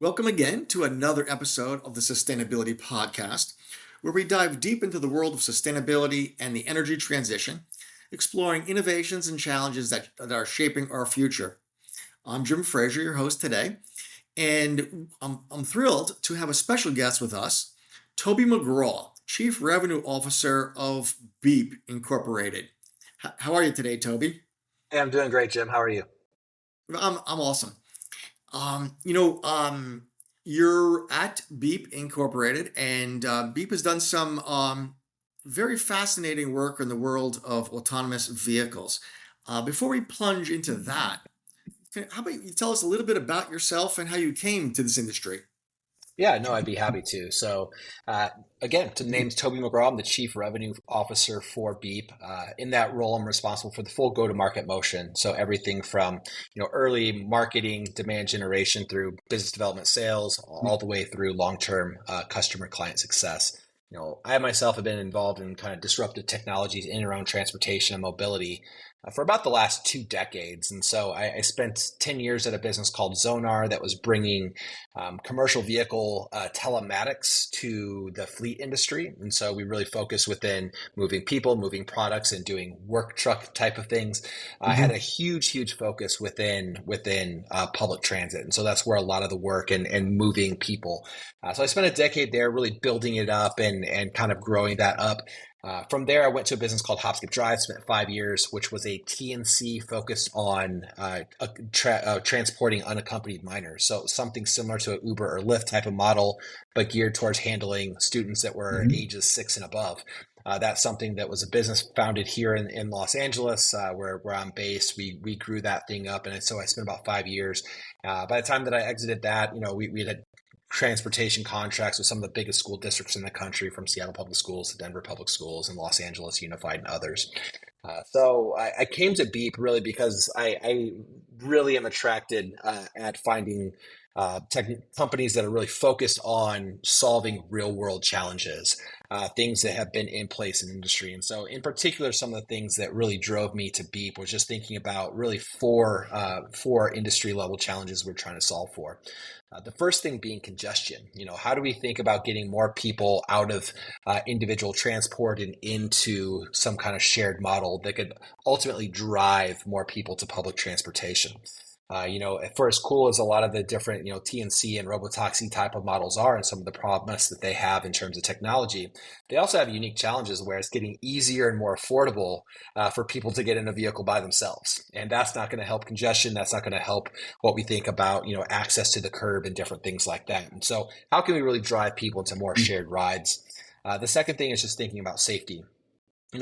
Welcome again to another episode of the Sustainability Podcast, where we dive deep into the world of sustainability and the energy transition, exploring innovations and challenges that are shaping our future. I'm Jim Frazer, your host today, and I'm thrilled to have a special guest with us, Toby McGraw, Chief Revenue Officer of Beep Incorporated. How are you today, Toby? Hey, I'm doing great, Jim. How are you? I'm awesome. Um, you know, um, you're at Beep Incorporated, and Beep has done some very fascinating work in the world of autonomous vehicles. Before we plunge into that, how about you tell us a little bit about yourself and how you came to this industry? Yeah, no, I'd be happy to. Uh, Again, name's Toby McGraw. I'm the Chief Revenue Officer for Beep. In that role, I'm responsible for the full go-to-market motion. So everything from early marketing, demand generation through business development, sales, all the way through long-term customer client success. I myself have been involved in kind of disruptive technologies in and around transportation and mobility for about the last 2 decades. And so I spent 10 years at a business called Zonar that was bringing commercial vehicle telematics to the fleet industry. And so we really focus within moving people, moving products, and doing work truck type of things. I had a huge focus within public transit. And so that's where a lot of the work and moving people. So I spent a decade there really building it up and kind of growing that up. From there, I went to a business called Hop Skip Drive, spent 5 years, which was a TNC focused on transporting unaccompanied minors. So something similar to an Uber or Lyft type of model, but geared towards handling students that were ages 6 and above. That's something that was a business founded here in Los Angeles, where I'm based. We grew that thing up, and so I spent about 5 years. By the time that I exited that, we had transportation contracts with some of the biggest school districts in the country, from Seattle Public Schools to Denver Public Schools and Los Angeles Unified and others. So I came to Beep really because I really am attracted at finding tech companies that are really focused on solving real world challenges, things that have been in place in industry. And so in particular, some of the things that really drove me to Beep was just thinking about really four industry level challenges we're trying to solve for. The first thing being congestion. How do we think about getting more people out of individual transport and into some kind of shared model that could ultimately drive more people to public transportation? For as cool as a lot of the different, TNC and robotaxi type of models are, and some of the promise that they have in terms of technology, they also have unique challenges where it's getting easier and more affordable for people to get in a vehicle by themselves. And that's not going to help congestion. That's not going to help what we think about, access to the curb and different things like that. And so how can we really drive people into more shared rides? The second thing is just thinking about safety.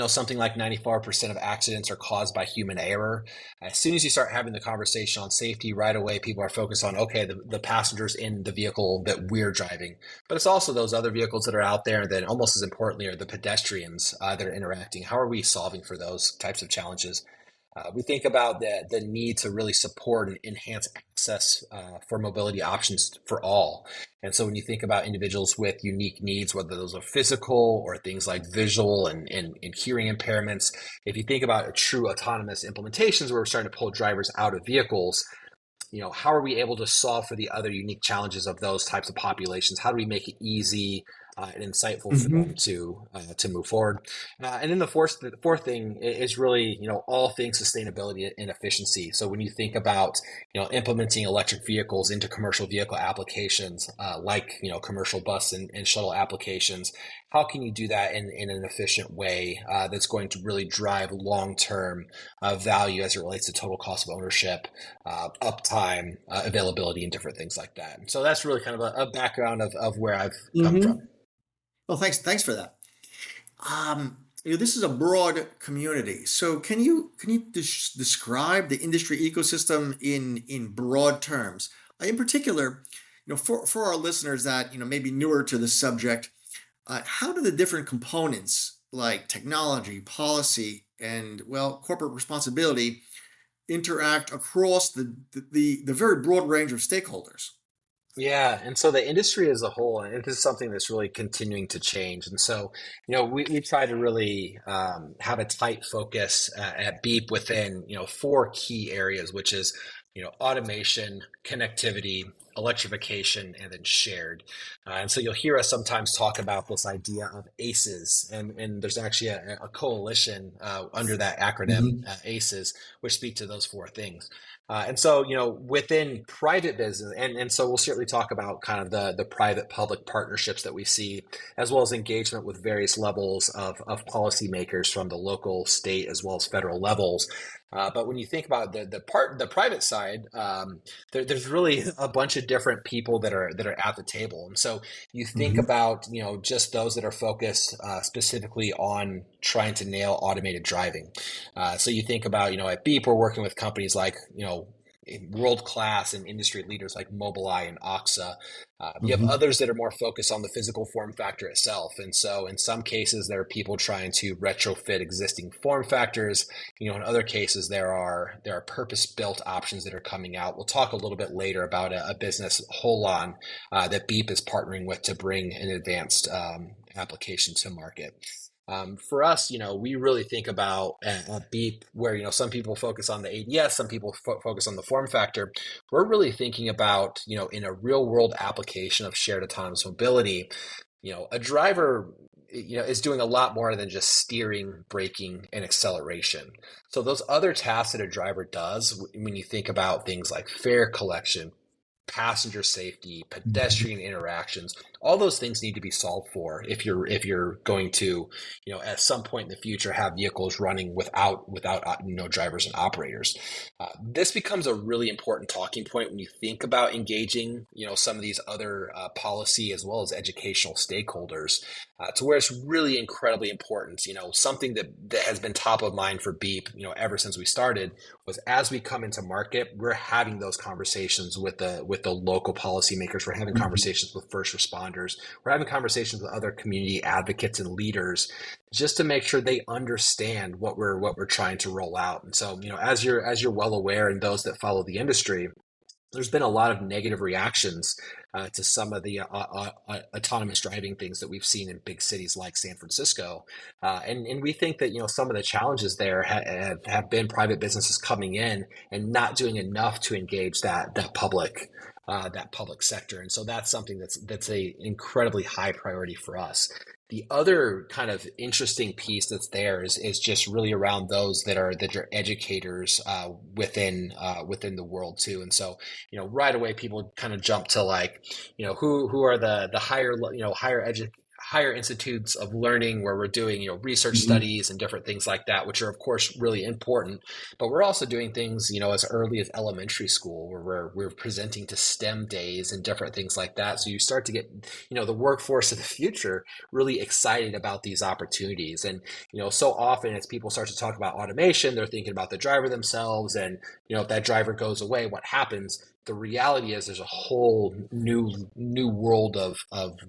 Something like 94% of accidents are caused by human error. As soon as you start having the conversation on safety, right away, people are focused on, okay, the passengers in the vehicle that we're driving. But it's also those other vehicles that are out there. And then almost as importantly are the pedestrians that are interacting. How are we solving for those types of challenges? We think about the need to really support and enhance access for mobility options for all. And so when you think about individuals with unique needs, whether those are physical or things like visual and hearing impairments, if you think about a true autonomous implementations where we're starting to pull drivers out of vehicles, how are we able to solve for the other unique challenges of those types of populations? How do we make it easy and insightful for them Hmm. to move forward? And then the fourth thing is really, all things sustainability and efficiency. So when you think about, implementing electric vehicles into commercial vehicle applications, like, commercial bus and shuttle applications, how can you do that in an efficient way that's going to really drive long-term value as it relates to total cost of ownership, uptime, availability, and different things like that. So that's really kind of a background of where I've come from. Hmm. Well, thanks for that. This is a broad community. So can you describe the industry ecosystem in broad terms? In particular, for our listeners that may be newer to the subject, how do the different components like technology, policy, and corporate responsibility interact across the very broad range of stakeholders? Yeah, and so the industry as a whole, and this is something that's really continuing to change. And so, we try to really have a tight focus at Beep within, four key areas, which is, automation, connectivity, electrification, and then shared. And so you'll hear us sometimes talk about this idea of ACEs, and there's actually a coalition under that acronym, Hmm. ACEs, which speak to those four things. And so, within private business, and so we'll certainly talk about kind of the private public partnerships that we see, as well as engagement with various levels of policymakers from the local, state, as well as federal levels. But when you think about the private side, there's really a bunch of different people that are at the table, and so you think Hmm. about just those that are focused specifically on trying to nail automated driving. So you think about at Beep we're working with companies like world class and industry leaders like Mobileye and Oxa. You have Hmm. others that are more focused on the physical form factor itself, and so in some cases there are people trying to retrofit existing form factors. In other cases there are purpose built options that are coming out. We'll talk a little bit later about a business Holon that Beep is partnering with to bring an advanced application to market. For us, we really think about Beep, where some people focus on the ADS, some people focus on the form factor. We're really thinking about in a real world application of shared autonomous mobility. A driver is doing a lot more than just steering, braking, and acceleration. So those other tasks that a driver does, when you think about things like fare collection, passenger safety, pedestrian interactions, all those things need to be solved for if you're going to, at some point in the future have vehicles running without drivers and operators. This becomes a really important talking point when you think about engaging, some of these other policy as well as educational stakeholders, to where it's really incredibly important. Something that has been top of mind for Beep, ever since we started was as we come into market, we're having those conversations with the local policymakers. We're having Hmm. conversations with first responders. We're having conversations with other community advocates and leaders, just to make sure they understand what we're trying to roll out. And so, as you're well aware, and those that follow the industry, there's been a lot of negative reactions to some of the autonomous driving things that we've seen in big cities like San Francisco, and we think that some of the challenges there have been private businesses coming in and not doing enough to engage that public sector, and so that's something that's a incredibly high priority for us. The other kind of interesting piece that's there is just really around those that are educators within the world too, and so right away people kind of jump to like, who are the higher institutes of learning where we're doing, research Hmm. studies and different things like that, which are of course really important. But we're also doing things, as early as elementary school where we're presenting to STEM days and different things like that. So you start to get, the workforce of the future really excited about these opportunities. And, so often as people start to talk about automation, they're thinking about the driver themselves, and if that driver goes away, what happens? The reality is there's a whole new world of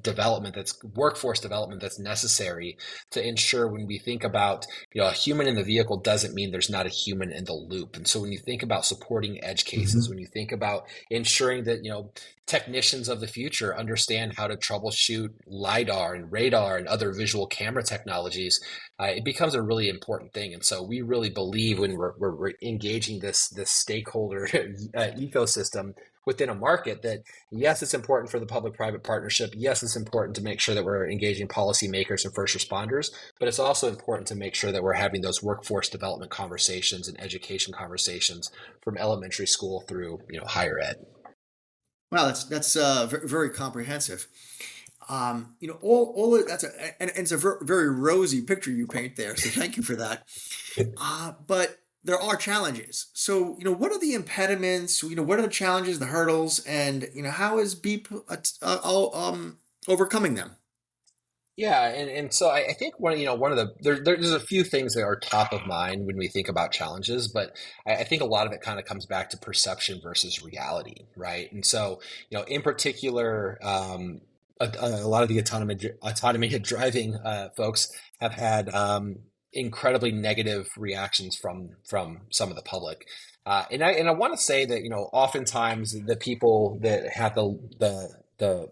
development, that's workforce development, that's necessary to ensure when we think about a human in the vehicle doesn't mean there's not a human in the loop. And so when you think about supporting edge cases, Hmm. when you think about ensuring that technicians of the future understand how to troubleshoot lidar and radar and other visual camera technologies, it becomes a really important thing. And so we really believe when we're engaging this stakeholder ecosystem within a market, that yes, it's important for the public-private partnership. Yes, it's important to make sure that we're engaging policymakers and first responders, but it's also important to make sure that we're having those workforce development conversations and education conversations from elementary school through higher ed. Wow, that's very comprehensive. All that's and it's a very rosy picture you paint there. So thank you for that. But there are challenges. So what are the impediments? What are the challenges, the hurdles, and how is Beep overcoming them? Yeah, and so I think one of there's a few things that are top of mind when we think about challenges, but I think a lot of it kind of comes back to perception versus reality, right? And so in particular, a lot of the automated driving folks have had incredibly negative reactions from some of the public. And I want to say that oftentimes the people that have the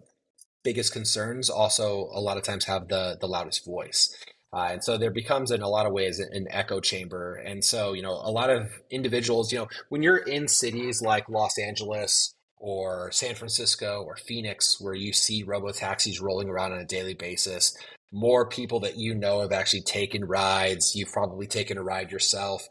biggest concerns also a lot of times have the loudest voice. And so there becomes, in a lot of ways, an echo chamber. And so, a lot of individuals, when you're in cities like Los Angeles or San Francisco or Phoenix, where you see robo taxis rolling around on a daily basis. More people that you know have actually taken rides. You've probably taken a ride yourself.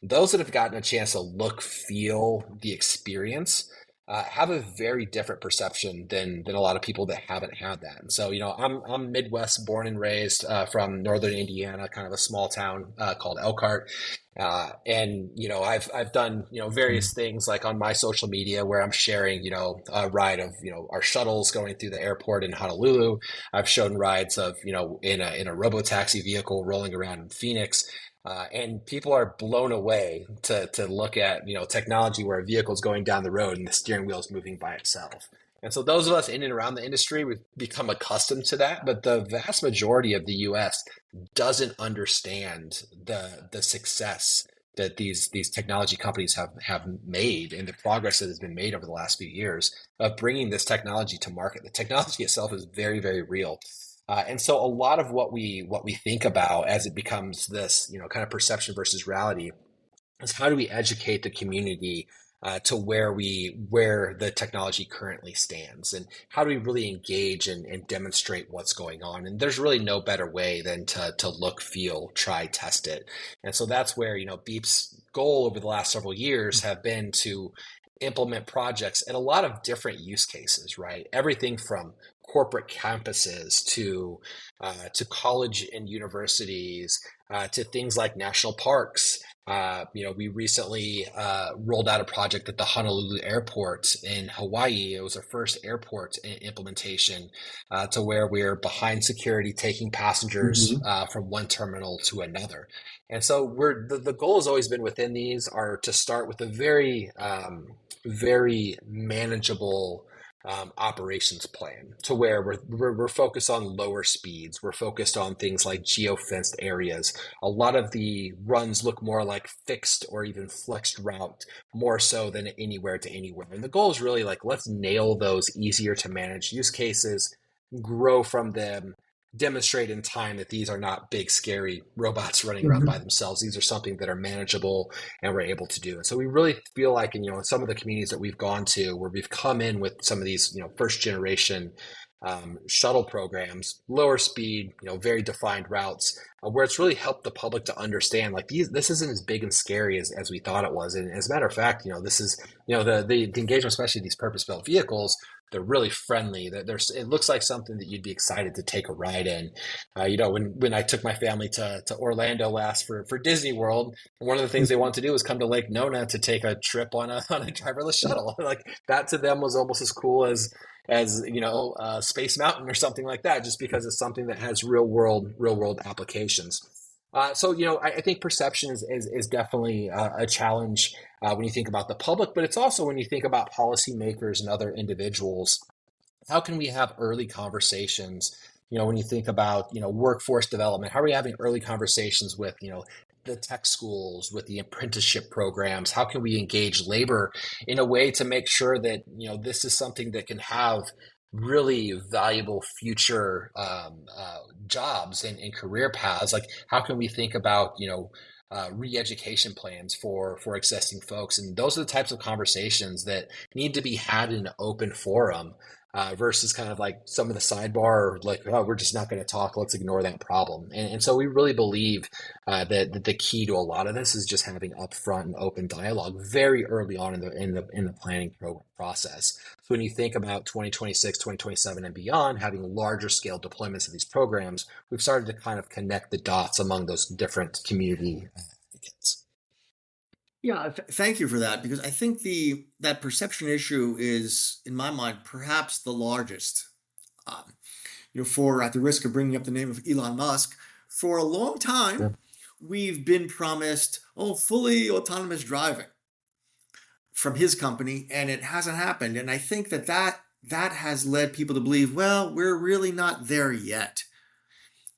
Those that have gotten a chance to look, feel the experience, have a very different perception than a lot of people that haven't had that. And so, I'm Midwest, born and raised, from northern Indiana, kind of a small town called Elkhart. And I've done various things like on my social media where I'm sharing a ride of our shuttles going through the airport in Honolulu. I've shown rides of in a robo taxi vehicle rolling around in Phoenix. And people are blown away to look at technology where a vehicle is going down the road and the steering wheel is moving by itself. And so those of us in and around the industry, we've become accustomed to that. But the vast majority of the U.S. doesn't understand the success that these technology companies have made and the progress that has been made over the last few years of bringing this technology to market. The technology itself is very, very real. And so a lot of what we think about as it becomes this, kind of perception versus reality is how do we educate the community to where the technology currently stands, and how do we really engage and demonstrate what's going on? And there's really no better way than to look, feel, try, test it. And so that's where Beep's goal over the last several years have been to implement projects at a lot of different use cases, right? Everything from corporate campuses to college and universities, to things like national parks. We recently rolled out a project at the Honolulu airport in Hawaii. It was our first airport implementation to where we're behind security taking passengers Mhm. from one terminal to another. And so the goal has always been within these are to start with a very manageable operations plan to where we're focused on lower speeds. We're focused on things like geo-fenced areas. A lot of the runs look more like fixed or even flexed route, more so than anywhere to anywhere. And the goal is really like, let's nail those easier to manage use cases, grow from them, demonstrate in time that these are not big, scary robots running around by Mhm. themselves. These are something that are manageable and we're able to do. And so we really feel like, in some of the communities that we've gone to where we've come in with some of these, first generation shuttle programs, lower speed, very defined routes, where it's really helped the public to understand like this isn't as big and scary as we thought it was. And as a matter of fact, this is, the engagement, especially these purpose built vehicles, they're really friendly. It looks like something that you'd be excited to take a ride in. When I took my family to Orlando last for Disney World, one of the things they wanted to do was come to Lake Nona to take a trip on a driverless shuttle. Like that to them was almost as cool as Space Mountain or something like that, just because it's something that has real world applications. So I think perception is definitely a challenge when you think about the public, but it's also when you think about policymakers and other individuals. How can we have early conversations? When you think about workforce development, how are we having early conversations with the tech schools, with the apprenticeship programs? How can we engage labor in a way to make sure that this is something that can have really valuable future jobs and career paths? Like, how can we think about re-education plans for existing folks? And those are the types of conversations that need to be had in an open forum, versus kind of like some of the sidebar, or like, oh, we're just not going to talk, let's ignore that problem. And so we really believe that the key to a lot of this is just having upfront and open dialogue very early on in the planning process. So when you think about 2026, 2027, and beyond, having larger scale deployments of these programs, we've started to kind of connect the dots among those different community advocates. Yeah, thank you for that because I think the that perception issue is, in my mind, perhaps the largest. Um, for at the risk of bringing up the name of Elon Musk, for a long time, Sure. we've been promised, fully autonomous driving from his company, and it hasn't happened. And I think that has led people to believe, well, we're really not there yet.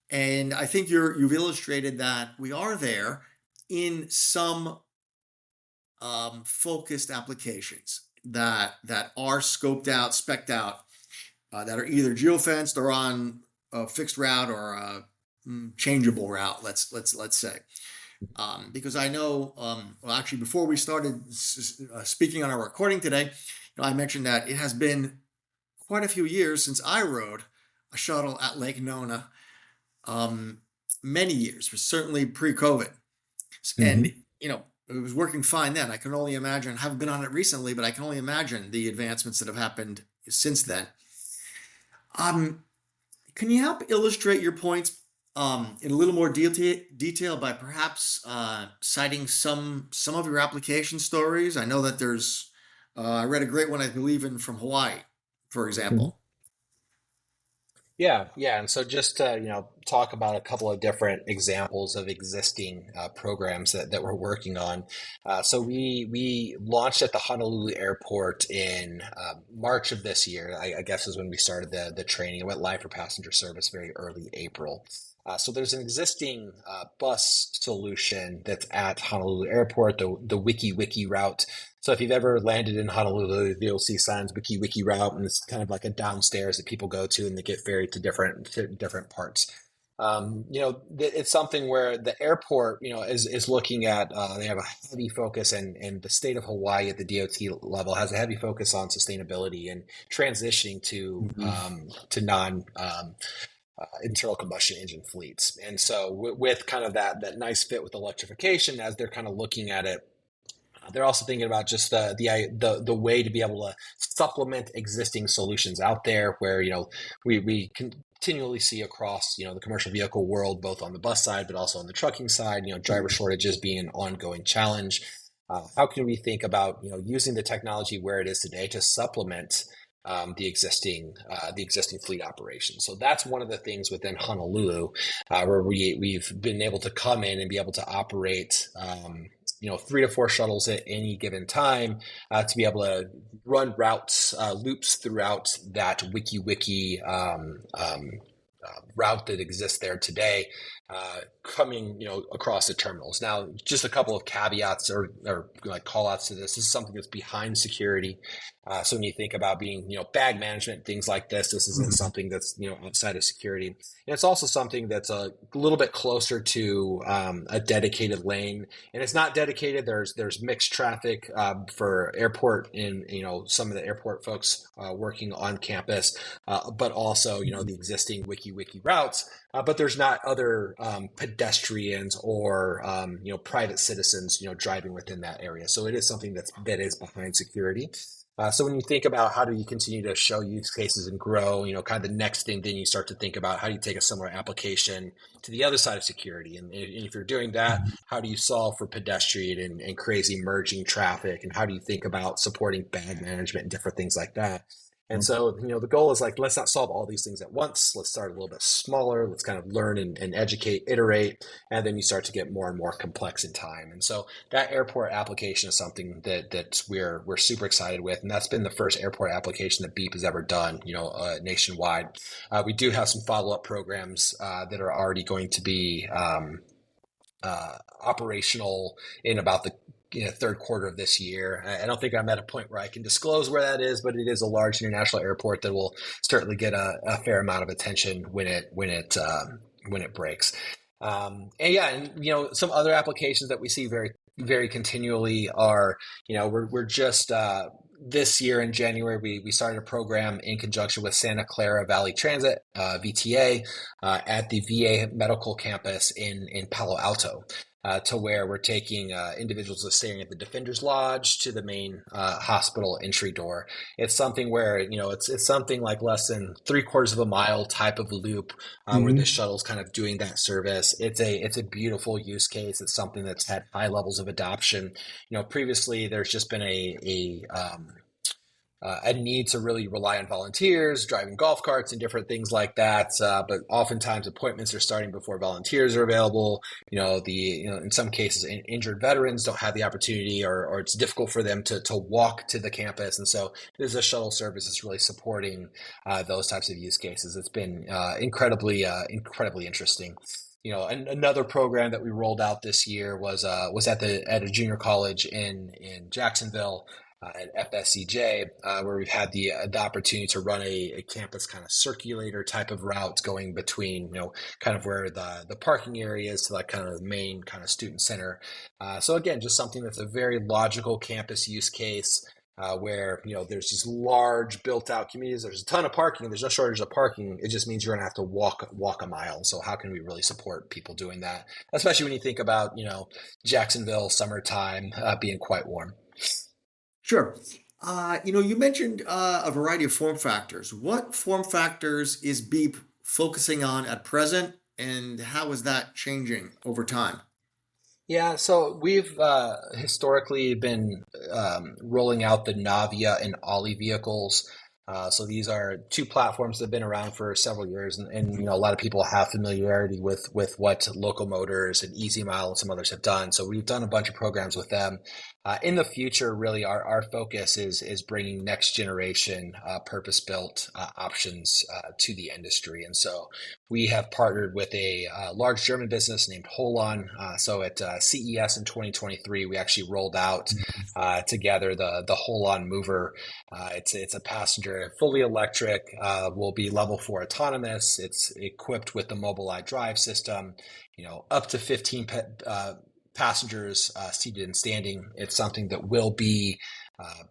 And I think you've illustrated that we are there in some focused applications that are scoped out, specced out, that are either geofenced or on a fixed route or a changeable route. Let's say, because I know, well, actually, before we started speaking on our recording today, I mentioned that it has been quite a few years since I rode a shuttle at Lake Nona. Um, Many years, certainly pre-COVID, and Hmm. it was working fine then. I can only imagine. I haven't been on it recently, but I can only imagine the advancements that have happened since then. Um, can you help illustrate your points in a little more detail by perhaps citing some of your application stories? I know that there's. I read a great one, I believe, in from Hawaii, for example. Yeah, yeah, and so just to talk about a couple of different examples of existing programs that we're working on. So we launched at the Honolulu airport in March of this year. I guess is when we started the training. It went live for passenger service very early April. So there's an existing bus solution that's at Honolulu Airport, the Wiki route. So if you've ever landed in Honolulu, you'll see signs Wiki route, and it's kind of like a downstairs that people go to, and they get ferried to different parts. It's something where the airport, is looking at. They have a heavy focus, and the state of Hawaii at the DOT level has a heavy focus on sustainability and transitioning Mhm. to non internal combustion engine fleets. And so, with kind of that nice fit with electrification, as they're kind of looking at it, they're also thinking about just the way to be able to supplement existing solutions out there, where we continually see across the commercial vehicle world, both on the bus side but also on the trucking side, driver shortages being an ongoing challenge. How can we think about using the technology where it is today to supplement the existing fleet operation? So that's one of the things within Honolulu, where we've been able to come in and be able to operate 3 to 4 shuttles at any given time, to be able to run routes, loops throughout that wiki route that exists there today, coming across the terminals. Now, just a couple of caveats or like call outs to this. This is something that's behind security. So when you think about being bag management, things like this isn't Mhm. something that's outside of security. And it's also something that's a little bit closer to a dedicated lane, and it's not dedicated. There's mixed traffic for airport and some of the airport folks working on campus, but also the existing wiki routes. But there's not other pedestrians or private citizens driving within that area. So it is something that is behind security. So when you think about how do you continue to show use cases and grow, kind of the next thing, then you start to think about how do you take a similar application to the other side of security. And if you're doing that, how do you solve for pedestrian and crazy merging traffic? And how do you think about supporting bag management and different things like that? And so, the goal is like, let's not solve all these things at once. Let's start a little bit smaller. Let's kind of learn and educate, iterate, and then you start to get more and more complex in time. And so that airport application is something that we're super excited with, and that's been the first airport application that Beep has ever done, nationwide. We do have some follow-up programs that are already going to be operational in about the third quarter of this year. I don't think I'm at a point where I can disclose where that is, but it is a large international airport that will certainly get a fair amount of attention when it breaks. And yeah, and some other applications that we see very very continually are we're just this year in January, we started a program in conjunction with Santa Clara Valley Transit, VTA, at the VA medical campus in Palo Alto, to where we're taking individuals that's staying at the Defender's Lodge to the main hospital entry door. It's something where it's something like less than 3/4 of a mile type of loop, where the Mhm. shuttle's kind of doing that service. It's a beautiful use case. It's something that's had high levels of adoption. Previously there's just been a need to really rely on volunteers driving golf carts and different things like that. But oftentimes appointments are starting before volunteers are available. In some cases, injured veterans don't have the opportunity, or it's difficult for them to walk to the campus. And so there's a shuttle service that's really supporting those types of use cases. It's been incredibly interesting. Another program that we rolled out this year was at a junior college in Jacksonville, at FSCJ, where we've had the opportunity to run a campus kind of circulator type of route going between kind of where the parking area is to like kind of the main kind of student center. So again, just something that's a very logical campus use case. where there's these large built-out communities. There's a ton of parking. There's no shortage of parking. It just means you're going to have to walk a mile. So how can we really support people doing that, especially when you think about Jacksonville summertime being quite warm? Sure. You mentioned a variety of form factors. What form factors is Beep focusing on at present, and how is that changing over time? Yeah, so we've historically been rolling out the Navia and Ollie vehicles. So these are two platforms that have been around for several years, and a lot of people have familiarity with what Local Motors and Easy Mile and some others have done. So we've done a bunch of programs with them. In the future, really, our focus is bringing next generation purpose built options to the industry, and so we have partnered with a large German business named Holon. So at CES in 2023, we actually rolled out together the Holon Mover. It's a passenger, fully electric, will be level 4 autonomous. It's equipped with the Mobileye drive system. Up to 15 passengers seated and standing. It's something that will be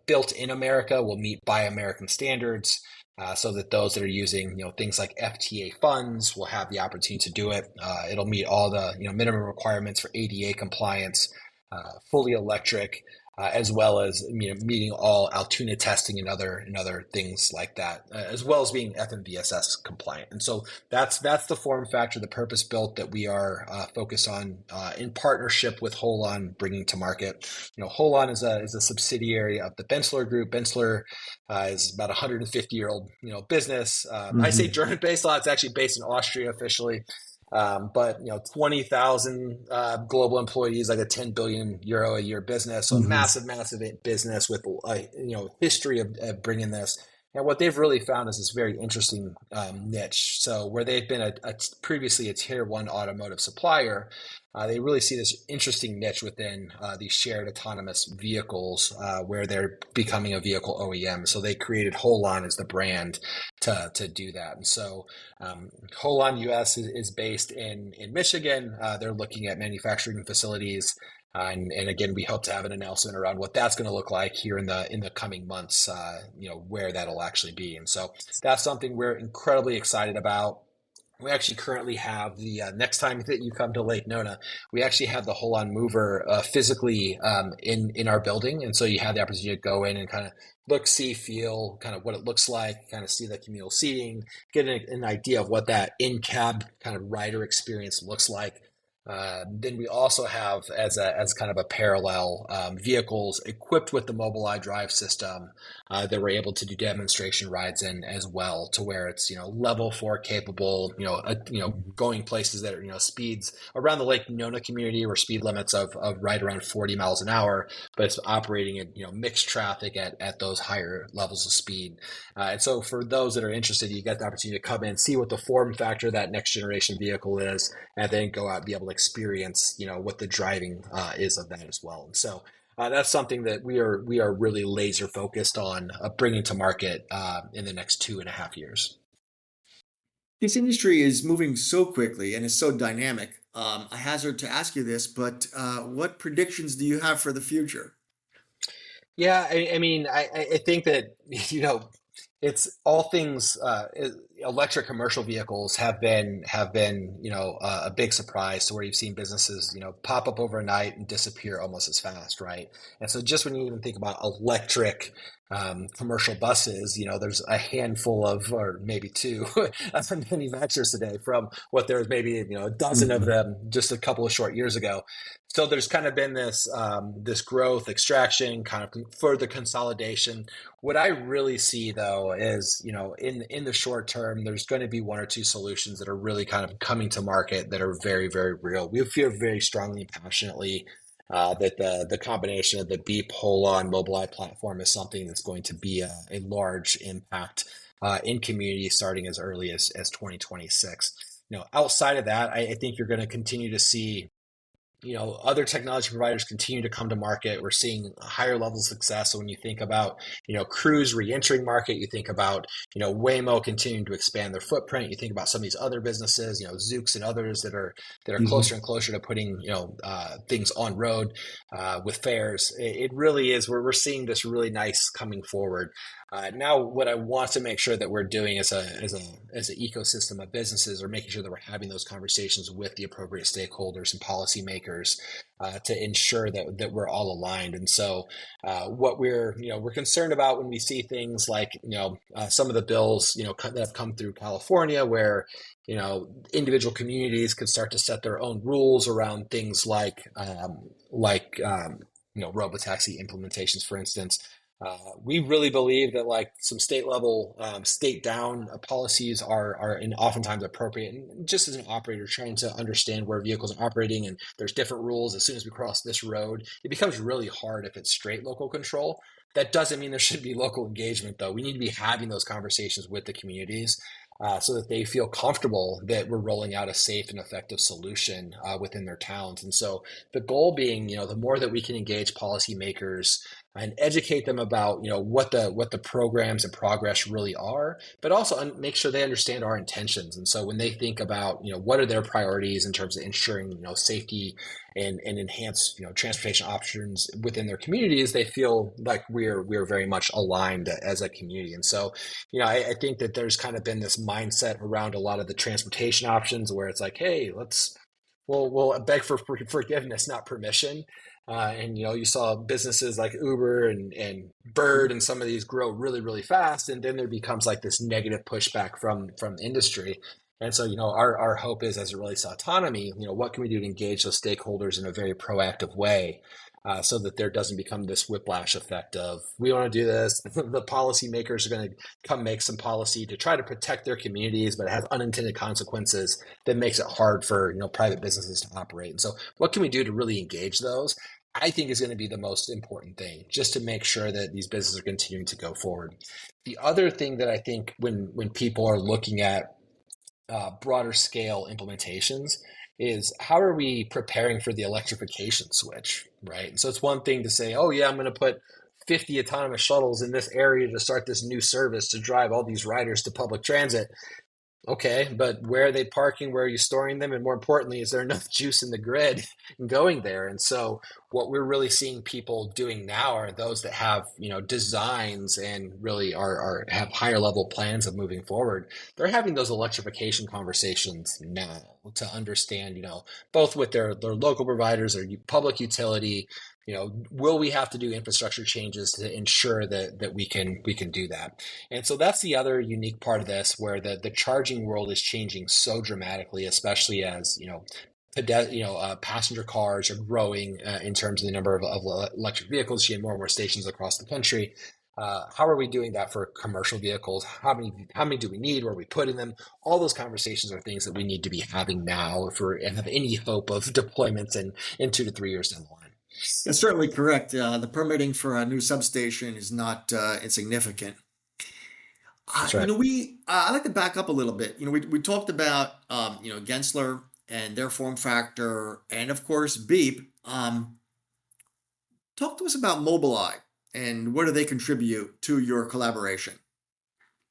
built in America, will meet Buy American standards. So that those that are using, things like FTA funds will have the opportunity to do it. It'll meet all the, minimum requirements for ADA compliance, fully electric, as well as meeting all Altoona testing and other things like that, as well as being FMVSS compliant. And so that's the form factor, the purpose built that we are focused on in partnership with Holon bringing to market. Holon is a subsidiary of the Bensler Group. Bensler is about a 150-year-old business. I say Hmm. German based. It's actually based in Austria officially. But 20,000 global employees, like a 10 billion euro a year business, so a Hmm. massive business with a history of bringing this. And what they've really found is this very interesting niche. So where they've been previously a tier one automotive supplier, they really see this interesting niche within these shared autonomous vehicles where they're becoming a vehicle OEM. So they created Holon as the brand to do that. And so Holon US is based in Michigan. They're looking at manufacturing facilities. And again, we hope to have an announcement around what that's going to look like here in the coming months. Where that'll actually be, and so that's something we're incredibly excited about. We actually currently have the next time that you come to Lake Nona, we actually have the Holon Mover physically in our building, and so you have the opportunity to go in and kind of look, see, feel, kind of what it looks like, kind of see the communal seating, get an idea of what that in-cab kind of rider experience looks like. Then we also have as kind of a parallel vehicles equipped with the Mobileye drive system that we're able to do demonstration rides in as well, to where it's level 4 capable, going places that are speeds around the Lake Nona community where speed limits of right around 40 miles an hour, but it's operating in mixed traffic at those higher levels of speed. And so for those that are interested, you get the opportunity to come in, see what the form factor of that next generation vehicle is, and then go out and be able to experience what the driving is of that as well. And so that's something that we are really laser focused on bringing to market in the next 2.5 years. This industry is moving so quickly and is so dynamic. I hazard to ask you this, but what predictions do you have for the future? Yeah, I mean, I think that it's all things. Electric commercial vehicles have been a big surprise, to where you've seen businesses pop up overnight and disappear almost as fast, right? And so just when you even think about electric commercial buses, there's a handful of, or maybe two, of manufacturers today, from what there was maybe a dozen of Mhm. them just a couple of short years ago. So there's kind of been this growth, extraction, kind of further consolidation. What I really see though is, in the short term, there's going to be one or two solutions that are really kind of coming to market that are very, very real. We feel very strongly and passionately that the combination of the Beep, Holon, Mobileye platform is something that's going to be a large impact in community starting as early as 2026. Outside of that, I think you're going to continue to see other technology providers continue to come to market. We're seeing higher levels of success. So when you think about, Cruise re-entering market, you think about, Waymo continuing to expand their footprint. You think about some of these other businesses, Zoox and others that are closer and closer to putting, things on road with fares. It really is. We're seeing this really nice coming forward. Now, what I want to make sure that we're doing as an ecosystem of businesses, are making sure that we're having those conversations with the appropriate stakeholders and policymakers to ensure that we're all aligned. And so, what we're concerned about when we see things like some of the bills that have come through California, where individual communities can start to set their own rules around things like robotaxi implementations, for instance. We really believe that like some state level, state down policies are oftentimes appropriate. And just as an operator trying to understand where vehicles are operating and there's different rules as soon as we cross this road, it becomes really hard if it's straight local control. That doesn't mean there should be local engagement, though. We need to be having those conversations with the communities so that they feel comfortable that we're rolling out a safe and effective solution within their towns. And so the goal being, the more that we can engage policymakers and educate them about what the programs and progress really are, but also make sure they understand our intentions. And so when they think about what are their priorities in terms of ensuring safety and enhance transportation options within their communities, they feel like we're very much aligned as a community. And so I think that there's kind of been this mindset around a lot of the transportation options where it's like, hey, we'll beg for forgiveness, not permission. And you saw businesses like Uber and Bird and some of these grow really, really fast, and then there becomes like this negative pushback from industry. And so our hope is, as it relates to autonomy, what can we do to engage those stakeholders in a very proactive way, so that there doesn't become this whiplash effect of we want to do this. The policymakers are going to come make some policy to try to protect their communities, but it has unintended consequences that makes it hard for private businesses to operate. And so, what can we do to really engage those? I think is going to be the most important thing, just to make sure that these businesses are continuing to go forward. The other thing that I think when people are looking at broader scale implementations is how are we preparing for the electrification switch, right? And so it's one thing to say, oh yeah, I'm going to put 50 autonomous shuttles in this area to start this new service to drive all these riders to public transit. Okay, but where are they parking? Where are you storing them? And more importantly, is there enough juice in the grid going there? And so what we're really seeing people doing now are those that have, designs and really are have higher level plans of moving forward. They're having those electrification conversations now to understand, both with their local providers or public utility, will we have to do infrastructure changes to ensure that we can do that? And so that's the other unique part of this, where the charging world is changing so dramatically, especially as passenger cars are growing in terms of the number of electric vehicles. You have more and more stations across the country. How are we doing that for commercial vehicles? How many do we need? Where are we putting them? All those conversations are things that we need to be having now if we have any hope of deployments in 2 to 3 years down the line. That's certainly correct. The permitting for a new substation is not insignificant. That's right. I'd like to back up a little bit. We talked about Gensler and their form factor, and of course Beep. Talk to us about Mobileye and what do they contribute to your collaboration?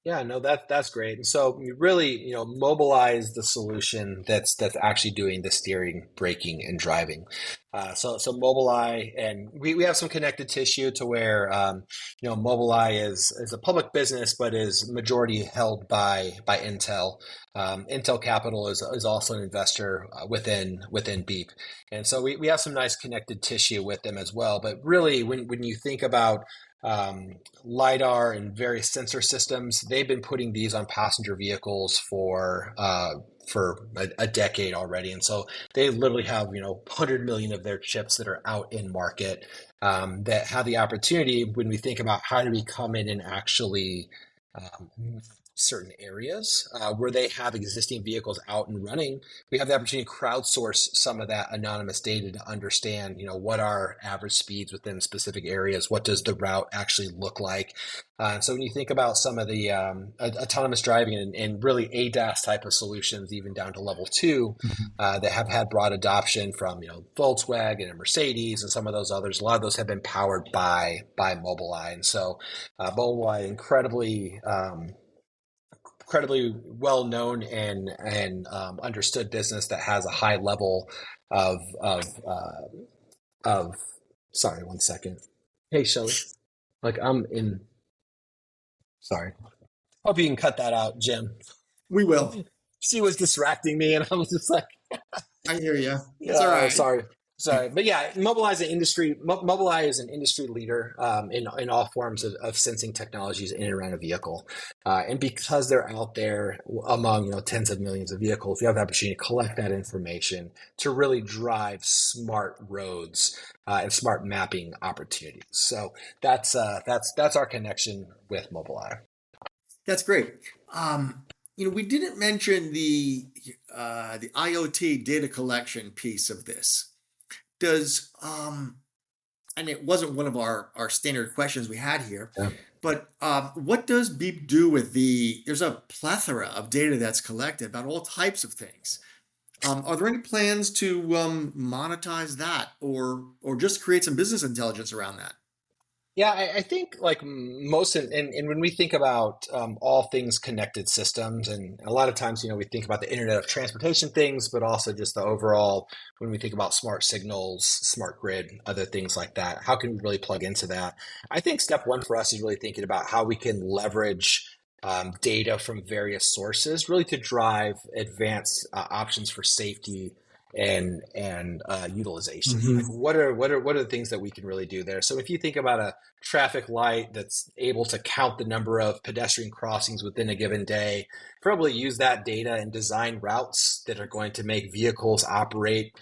Yeah, no, that's great. And so you really, mobilize the solution that's actually doing the steering, braking, and driving. So Mobileye, and we have some connected tissue to where Mobileye is a public business, but is majority held by Intel. Intel Capital is also an investor within Beep, and so we have some nice connected tissue with them as well. But really, when you think about LiDAR and various sensor systems, they've been putting these on passenger vehicles for a decade already. And so they literally have, 100 million of their chips that are out in market that have the opportunity when we think about how do we come in and actually certain areas where they have existing vehicles out and running, we have the opportunity to crowdsource some of that anonymous data to understand, what are average speeds within specific areas, what does the route actually look like, So when you think about some of the autonomous driving and really ADAS type of solutions, even down to level two, Mhm. that have had broad adoption from Volkswagen and Mercedes and some of those others, a lot of those have been powered by Mobileye. And so Mobileye incredibly well known and understood business that has a high level of sorry, one second. Hey, Shelly. Like I'm in. Sorry. Hope you can cut that out, Jim. We will. She was distracting me, and I was just like, I hear you. It's all "Yeah, right. sorry." But yeah, Mobileye is an industry leader in all forms of sensing technologies in and around a vehicle, and because they're out there among tens of millions of vehicles, you have the opportunity to collect that information to really drive smart roads and smart mapping opportunities. So that's our connection with Mobileye. That's great. We didn't mention the IoT data collection piece of this. Does and it wasn't one of our standard questions we had here, Yeah. but what does Beep do with there's a plethora of data that's collected about all types of things. Are there any plans to monetize that or just create some business intelligence around that? Yeah, I think like most, and when we think about all things connected systems, and a lot of times, we think about the Internet of Transportation things, but also just the overall, when we think about smart signals, smart grid, other things like that, how can we really plug into that? I think step one for us is really thinking about how we can leverage data from various sources, really to drive advanced options for safety and utilization. Like Hmm. what are the things that we can really do there? So if you think about a traffic light that's able to count the number of pedestrian crossings within a given day, probably use that data and design routes that are going to make vehicles operate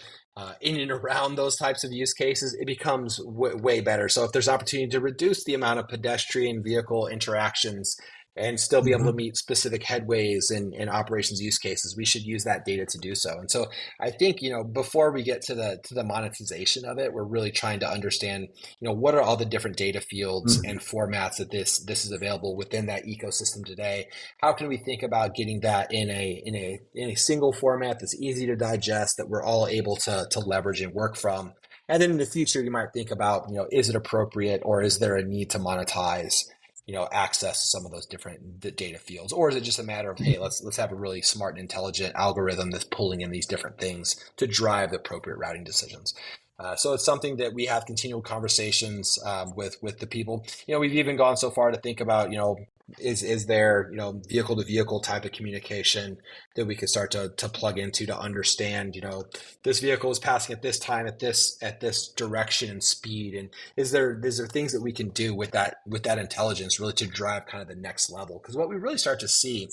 in and around those types of use cases, it becomes way better. So if there's opportunity to reduce the amount of pedestrian vehicle interactions and still be able to Hmm. meet specific headways and operations use cases, we should use that data to do so. And so I think, before we get to the monetization of it, we're really trying to understand, what are all the different data fields and formats that this is available within that ecosystem today. How can we think about getting that in a single format that's easy to digest, that we're all able to leverage and work from? And then in the future, you might think about, is it appropriate, or is there a need to monetize access to some of those different data fields, or is it just a matter of, hey, let's have a really smart and intelligent algorithm that's pulling in these different things to drive the appropriate routing decisions. So it's something that we have continual conversations with the people. We've even gone so far to think about, is there vehicle to vehicle type of communication that we could start to plug into to understand, this vehicle is passing at this time at this direction and speed, and is there things that we can do with that intelligence really to drive kind of the next level? Because what we really start to see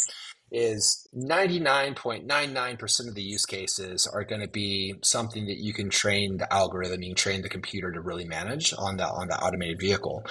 is 99.99% of the use cases are going to be something that you can train the algorithm, you can train the computer to really manage on the automated vehicle.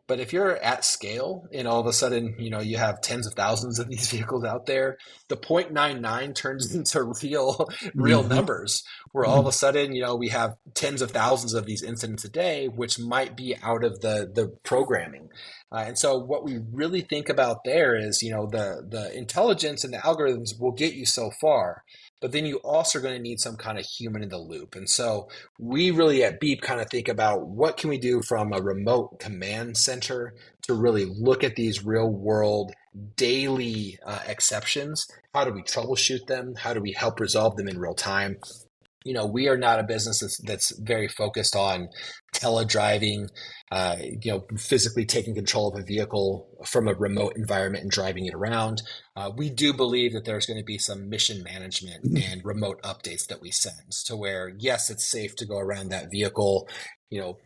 But if you're at scale and all of a sudden, you have tens of thousands of these vehicles out there, the 0.99 turns into real Hmm. numbers where all of a sudden, we have tens of thousands of these incidents a day, which might be out of the programming. And so what we really think about there is, the intelligence and the algorithms will get you so far, but then you also are going to need some kind of human in the loop. And so we really at Beep kind of think about what can we do from a remote command center to really look at these real world daily exceptions. How do we troubleshoot them? How do we help resolve them in real time? We are not a business that's very focused on teledriving, physically taking control of a vehicle from a remote environment and driving it around. We do believe that there's going to be some mission management and remote updates that we send to where, yes, it's safe to go around that vehicle,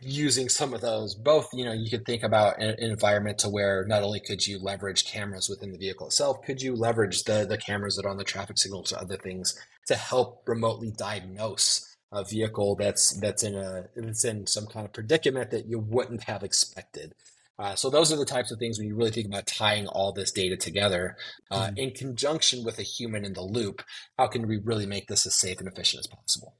using some of those. Both, you could think about an environment to where not only could you leverage cameras within the vehicle itself, could you leverage the cameras that are on the traffic signals or other things to help remotely diagnose a vehicle that's in some kind of predicament that you wouldn't have expected. So those are the types of things when you really think about tying all this data together in conjunction with a human in the loop. How can we really make this as safe and efficient as possible?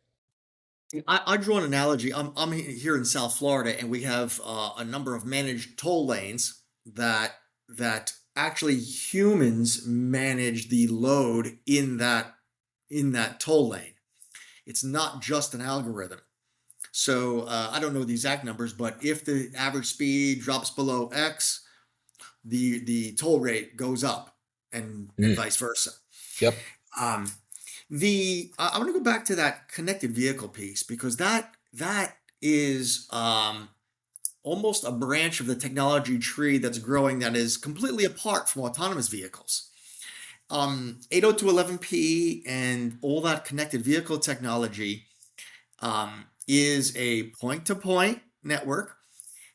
I draw an analogy. I'm here in South Florida, and we have a number of managed toll lanes. that that actually humans manage the load in that toll lane. It's not just an algorithm. So I don't know the exact numbers, but if the average speed drops below X, the toll rate goes up, and Mm. vice versa. Yep. Um, the I want to go back to that connected vehicle piece because that is almost a branch of the technology tree that's growing that is completely apart from autonomous vehicles. 802.11p and all that connected vehicle technology is a point-to-point network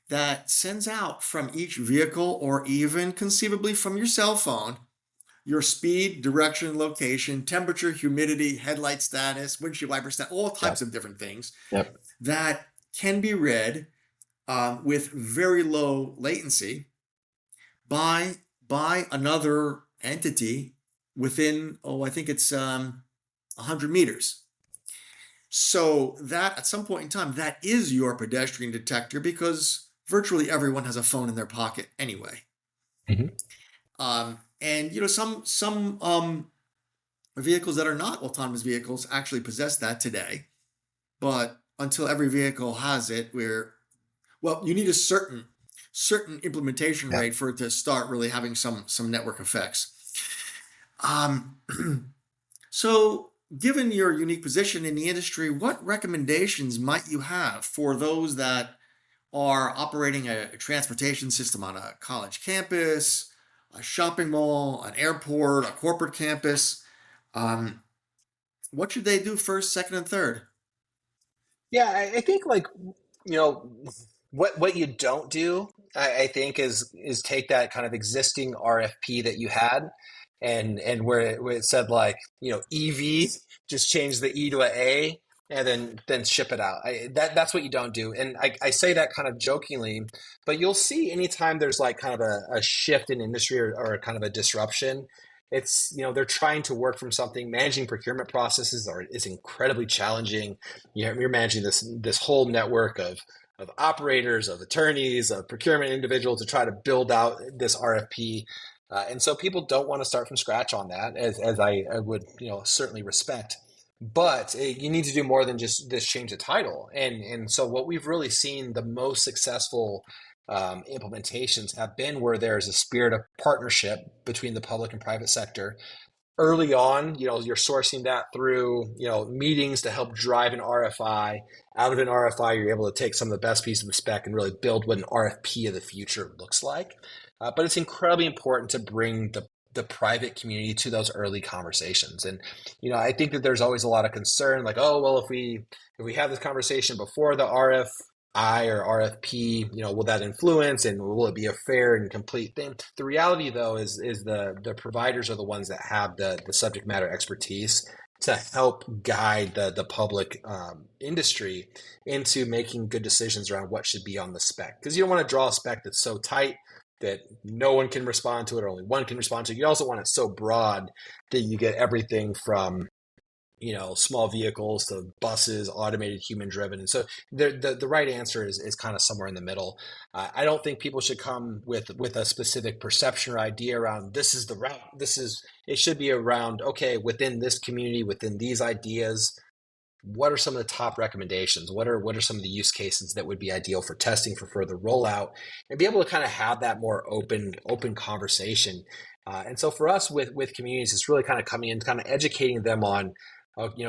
that sends out from each vehicle or even conceivably from your cell phone your speed, direction, location, temperature, humidity, headlight status, windshield wiper status, all types Yep. of different things Yep. that can be read with very low latency by another entity within, oh, I think it's 100 meters. So that at some point in time, that is your pedestrian detector because virtually everyone has a phone in their pocket anyway. Hmm. And some vehicles that are not autonomous vehicles actually possess that today. But until every vehicle has it, you need a certain implementation Yeah. rate for it to start really having some network effects. Um, so, given your unique position in the industry, what recommendations might you have for those that are operating a transportation system on a college campus, a shopping mall, an airport, a corporate campus? Um, what should they do first, second, and third? Yeah, I think like you know what you don't do, I think is take that kind of existing RFP that you had and where it said like EV, just change the E to a A and then ship it out. That's what you don't do. And I say that kind of jokingly, but you'll see anytime there's like kind of a shift in industry or kind of a disruption. It's they're trying to work from something. Managing procurement processes is incredibly challenging. You're managing this whole network of operators, of attorneys, of procurement individuals to try to build out this RFP. And so people don't want to start from scratch on that, as I would certainly respect. But you need to do more than just this change the title. And so what we've really seen the most successful implementations have been where there's a spirit of partnership between the public and private sector early on. You're sourcing that through, meetings to help drive an RFI. Out of an RFI, you're able to take some of the best pieces of the spec and really build what an RFP of the future looks like. But it's incredibly important to bring the private community to those early conversations. And, I think that there's always a lot of concern like, oh, well, if we have this conversation before the RFI or RFP, will that influence and will it be a fair and complete thing? The reality, though, is the providers are the ones that have the subject matter expertise to help guide the public industry into making good decisions around what should be on the spec. Because you don't want to draw a spec that's so tight that no one can respond to it, or only one can respond to it. You also want it so broad that you get everything from small vehicles to buses, automated, human driven. And so the right answer is kind of somewhere in the middle. I don't think people should come with a specific perception or idea around this is the route. It should be around, okay, within this community, within these ideas, what are some of the top recommendations? What are some of the use cases that would be ideal for testing for further rollout, and be able to kind of have that more open conversation. And so for us with communities, it's really kind of coming in, kind of educating them on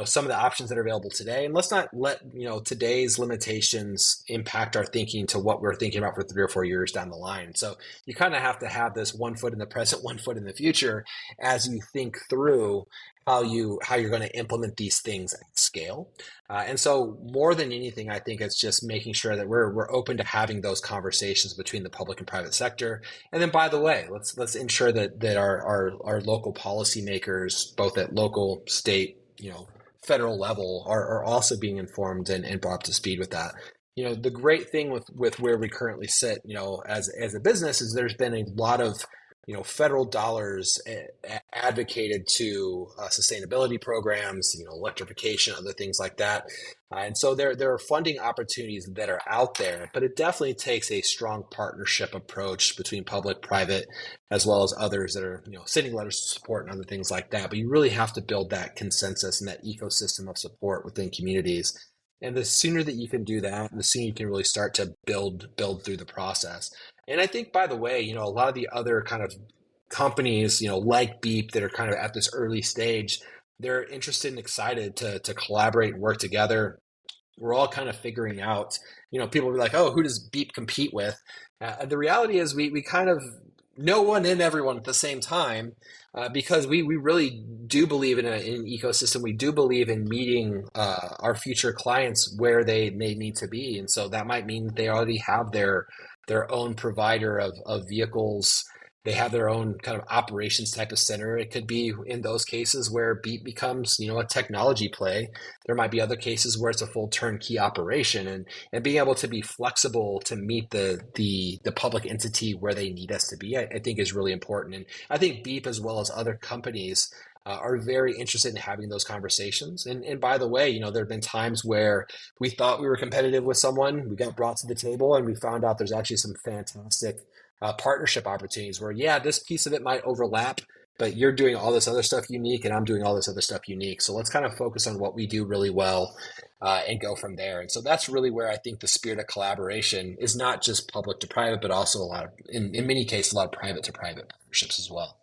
some of the options that are available today. And let's not let today's limitations impact our thinking to what we're thinking about for 3 or 4 years down the line. So you kind of have to have this 1 foot in the present, 1 foot in the future as you think through how you're going to implement these things at scale. And so more than anything, I think it's just making sure that we're open to having those conversations between the public and private sector. And then, by the way, let's ensure that our local policymakers, both at local, state, federal level, are also being informed and brought up to speed with that. The great thing with where we currently sit, as a business, is there's been a lot of federal dollars advocated to sustainability programs, electrification, other things like that. And so there are funding opportunities that are out there, but it definitely takes a strong partnership approach between public, private, as well as others that are, sending letters of support and other things like that. But you really have to build that consensus and that ecosystem of support within communities. And the sooner that you can do that, the sooner you can really start to build through the process. And I think, by the way, a lot of the other kind of companies, like Beep that are kind of at this early stage, they're interested and excited to collaborate and work together. We're all kind of figuring out, people will be like, oh, who does Beep compete with? The reality is we kind of no one and everyone at the same time, because we really do believe in an ecosystem. We do believe in meeting our future clients where they may need to be. And so that might mean they already have their own provider of vehicles. They have their own kind of operations type of center. It could be in those cases where Beat becomes, a technology play. There might be other cases where it's a full turnkey operation, and being able to be flexible to meet the public entity where they need us to be, I think is really important. And I think Beep, as well as other companies, are very interested in having those conversations. And by the way, there have been times where we thought we were competitive with someone, we got brought to the table, and we found out there's actually some fantastic partnership opportunities where, yeah, this piece of it might overlap, but you're doing all this other stuff unique and I'm doing all this other stuff unique. So let's kind of focus on what we do really well and go from there. And so that's really where I think the spirit of collaboration is not just public to private, but also a lot of, in many cases, a lot of private to private partnerships as well.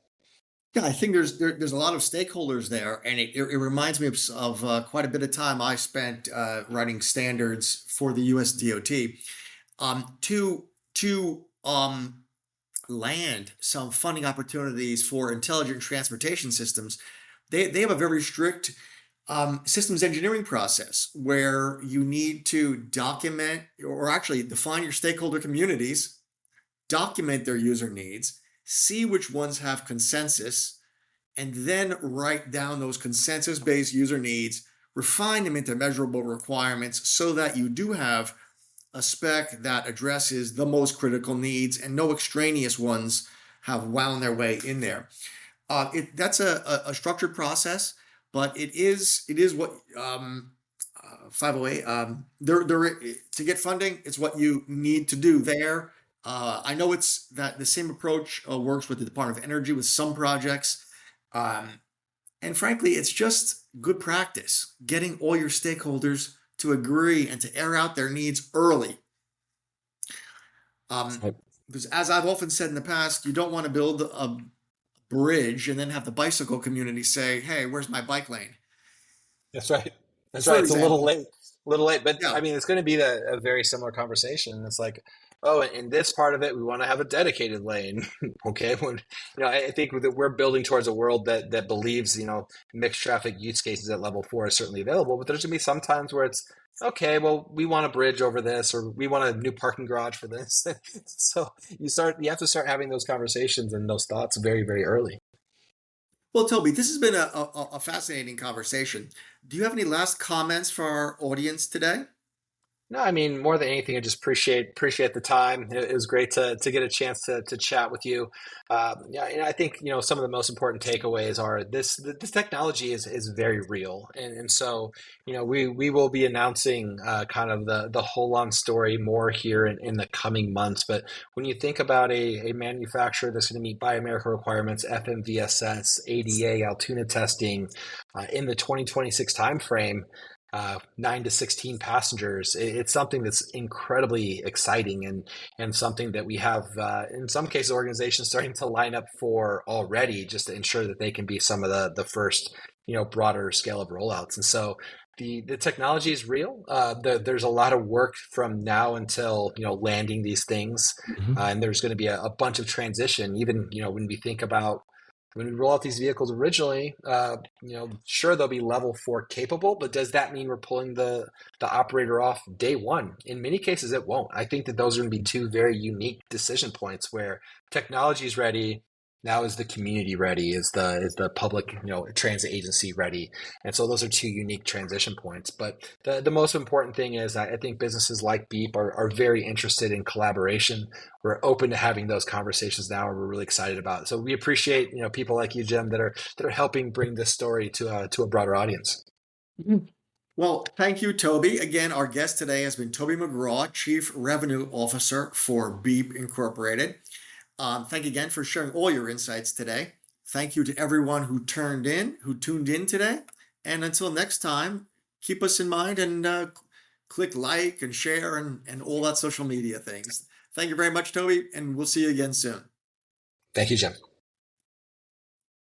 Yeah, I think there's a lot of stakeholders there, and it reminds me of quite a bit of time I spent writing standards for the U.S. DOT to land some funding opportunities for intelligent transportation systems. They have a very strict systems engineering process where you need to document or actually define your stakeholder communities, document their user needs, see which ones have consensus, and then write down those consensus-based user needs, refine them into measurable requirements so that you do have a spec that addresses the most critical needs and no extraneous ones have wound their way in there. That's a structured process, but it is what 508 to get funding. It's what you need to do there. I know it's that the same approach works with the Department of Energy with some projects, and frankly, it's just good practice getting all your stakeholders to agree and to air out their needs early. Because as I've often said in the past, you don't want to build a bridge and then have the bicycle community say, "Hey, where's my bike lane?" That's right. That's For right. It's example. a little late, but Yeah. I mean, it's going to be a very similar conversation. It's like, oh, in this part of it, we want to have a dedicated lane. Okay. When, I think that we're building towards a world that believes, mixed traffic use cases at level 4 is certainly available, but there's going to be some times where it's, okay, well, we want a bridge over this, or we want a new parking garage for this. So you have to start having those conversations and those thoughts very, very early. Well, Toby, this has been a fascinating conversation. Do you have any last comments for our audience today? No, I mean, more than anything, I just appreciate the time. It was great to get a chance to chat with you. Yeah, and I think some of the most important takeaways are this technology is very real, and so we will be announcing kind of the whole on story more here in the coming months. But when you think about a manufacturer that's going to meet Buy America requirements, FMVSS, ADA, Altoona testing in the 2026 timeframe, 9 to 16 passengers. It's something that's incredibly exciting and something that we have, in some cases, organizations starting to line up for already just to ensure that they can be some of the first, broader scale of rollouts. And so the technology is real. There's a lot of work from now until, landing these things. And there's going to be a bunch of transition, even, when we think about when we roll out these vehicles originally, sure they'll be level 4 capable, but does that mean we're pulling the operator off day one? In many cases, it won't. I think that those are going to be two very unique decision points where technology is ready, Now is the community ready? Is the public transit agency ready? And so those are two unique transition points. But the most important thing is I think businesses like Beep are very interested in collaboration. We're open to having those conversations now, and we're really excited about it. So we appreciate people like you, Jim, that are helping bring this story to a broader audience. Mhm. Well, thank you, Toby. Again, our guest today has been Toby McGraw, Chief Revenue Officer for Beep Incorporated. Thank you again for sharing all your insights today. Thank you to everyone who tuned in today. And until next time, keep us in mind and click like and share and all that social media things. Thank you very much, Toby, and we'll see you again soon. Thank you, Jim.